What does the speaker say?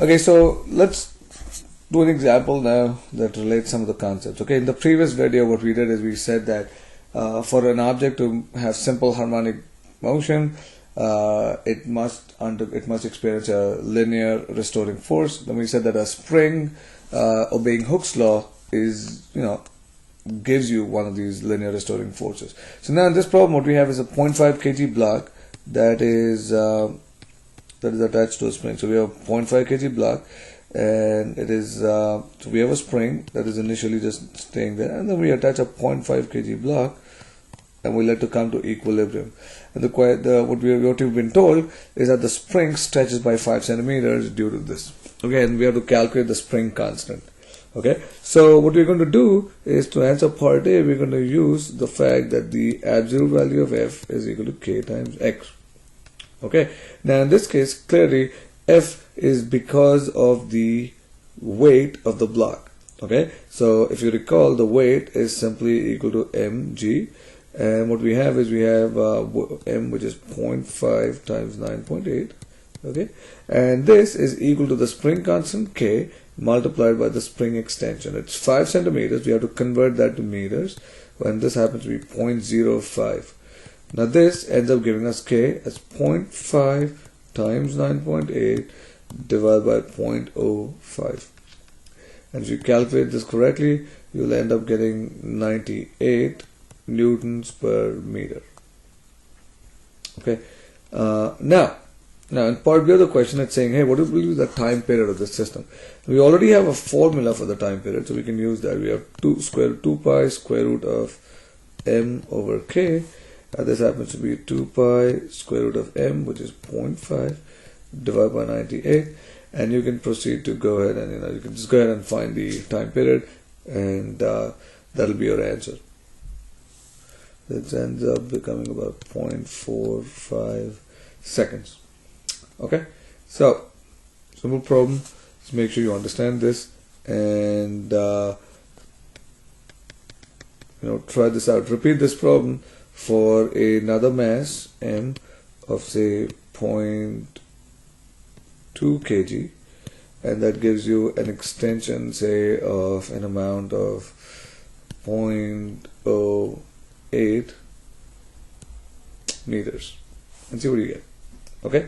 Okay, so let's do an example now that relates some of the concepts. Okay, in the previous video, what we did is we said that for an object to have simple harmonic motion, it must experience a linear restoring force. Then we said that a spring obeying Hooke's law is, gives you one of these linear restoring forces. So now in this problem, what we have is a 0.5 kg block that is attached to a spring. So we have a 0.5 kg block, and it is so we have a spring that is initially just staying there, and then we attach a 0.5 kg block, and we let it come to equilibrium. And what we've been told is that the spring stretches by 5 centimeters due to this. Okay, and we have to calculate the spring constant. Okay, so what we're going to do is, to answer part A, we're going to use the fact that the absolute value of F is equal to K times X. Okay, now in this case, clearly F is because of the weight of the block. Okay, so if you recall, the weight is simply equal to mg, and what we have is m, which is 0.5 times 9.8. okay, and this is equal to the spring constant K multiplied by the spring extension. It's 5 centimeters. We have to convert that to meters, when this happens to be 0.05. Now this ends up giving us K as 0.5 times 9.8 divided by 0.05. And if you calculate this correctly, you'll end up getting 98 newtons per meter. Okay. Now in part B of the question, it's saying, hey, what will be the time period of this system? We already have a formula for the time period, so we can use that. We have 2 pi square root of m over k. This happens to be 2 pi square root of m, which is 0.5 divided by 98. And you can proceed to go ahead and you can just go ahead and find the time period, and that'll be your answer. This ends up becoming about 0.45 seconds. Okay, so simple problem. Just make sure you understand this, and try this out. Repeat this problem for another mass m of say 0.2 kg, and that gives you an extension, say, of an amount of 0.08 meters, and see what you get. Okay.